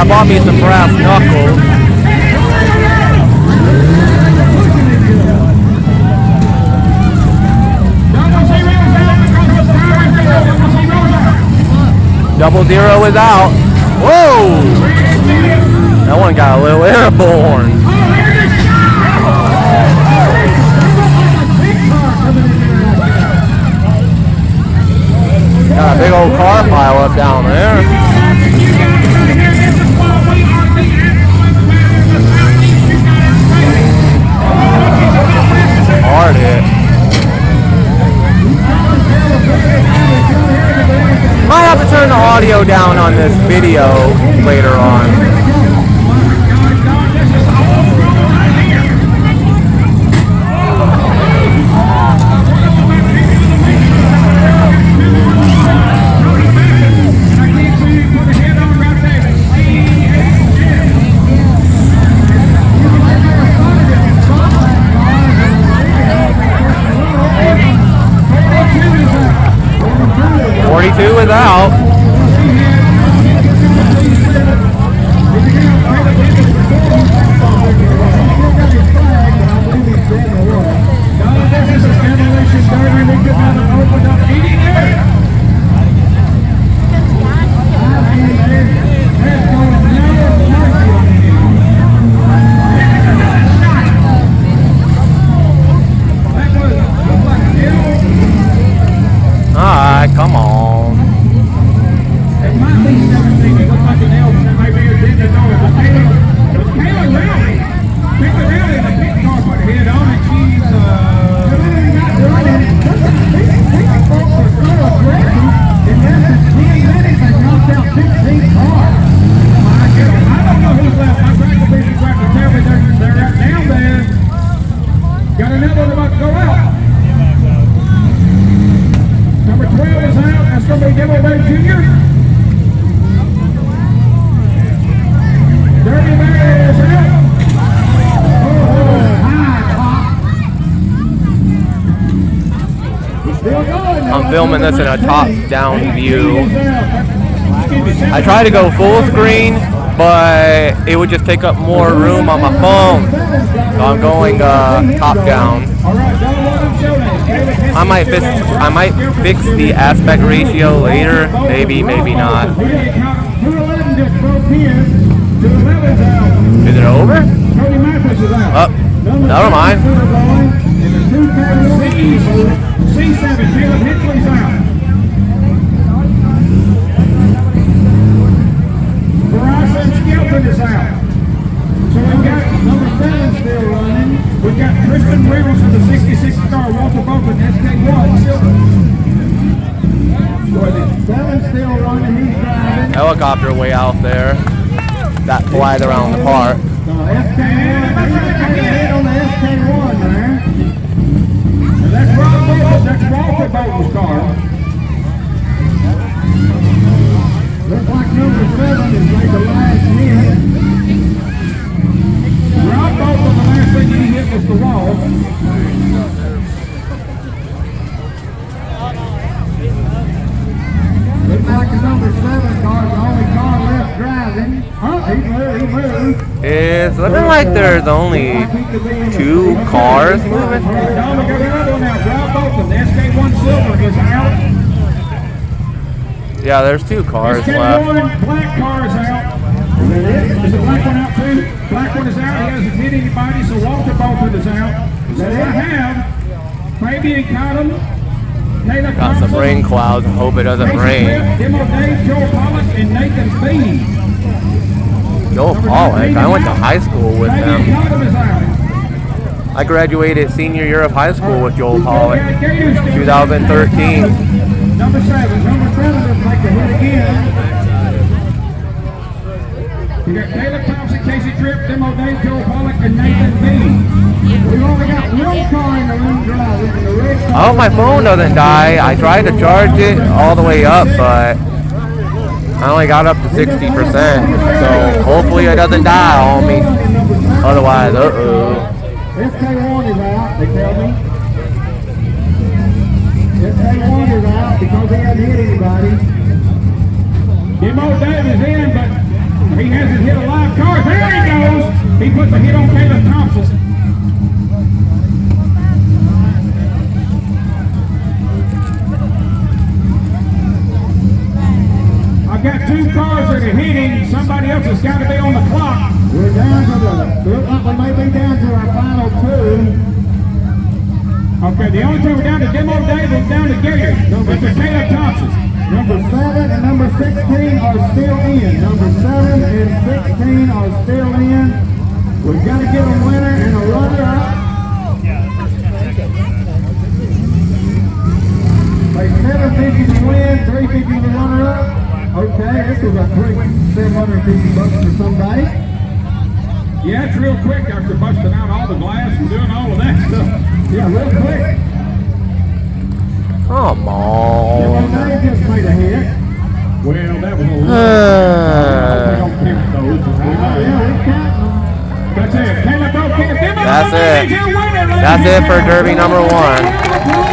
I bought me some brass knuckles. Double zero is out. Whoa! That one got a little airborne. Got a big old car pile up down there. Hard hit. Might have to turn the audio down on this video later on. 42 is out. Alright, come on. Got another one about to go out. Number 12 is out. That's going to be Demolition Jr. Dirty Mary is out. I'm filming this in a top-down view. I try to go full screen, but it would just take up more room on my phone. So I'm going top-down. I might fix the aspect ratio later. Maybe, maybe not. Is it over? Oh, never mind. C7, Caleb Hitchley's out. Verizon Skelton is out. So we've got number 7 still running. We've got Tristan Rivers in the 66 car, Walter Bolton, SK1, Silver. So the 7 still running, he's driving. Helicopter way out there. That flies around the park. SK1, hit on the SK1 there. And that's Rob Bolton, that's Walter Bolton's car. Looks like number 7 is like the last hit. Rob Bolton, the last thing he hit was the wall. Looks like the number 7 car is the only car left driving. Oh, he moved. It's looking like there's only 2 cars moving. We got another one now. Rob Bolton, the SK1 Silver is out. Yeah, there's 2 cars SK1 left. black car is out. Is the black one out too? Black one is out. He hasn't hit anybody, so Walter Bolton is out. So they have Fabian Cottom, Taylor Got some rain clouds. Hope it doesn't rain. Demo Dave, Joel Pollock, and Nathan Speed. Joel Pollock. I went to high school with Fabian him. Cottom is out. I graduated senior year of high school with Joel Pollock, 2013. Number 7 looks like the hit again. You got Caleb Thompson, Casey Tripp, Demo Dave, Joel Pollock, and Nathan B. We've only got 1 car in the room driving. The red car. I hope my phone doesn't die. I tried to charge it all the way up, but I only got up to 60%. So hopefully it doesn't die on me. Otherwise, SK1 is out, they tell me. SK1 is out because he hasn't hit anybody. Demo Dave is in, but He hasn't hit a live car. There he goes. He puts a hit on Caleb Thompson. I've got 2 cars that are hitting. Somebody else has got to be on the clock. We're down to we may be down to our final 2. Okay, the only 2 we're down to Demo Davis, down to Gator. Mr. Caleb Thompson. Number 7 and number 16 are still in. Number 7 and 16 are still in. We've got to give a winner and a runner-up. They 750 to win, 350 to runner-up. Okay, this was a quick $750 for somebody. Yeah, it's real quick after busting out all the glass and doing all of that stuff. Yeah, real quick. Come on. They just made a hit. Well, that was a little. Uh, don't count those. Yeah, we count them. That's it. Caleb O'Keefe. That's it. That's it for Derby number 1.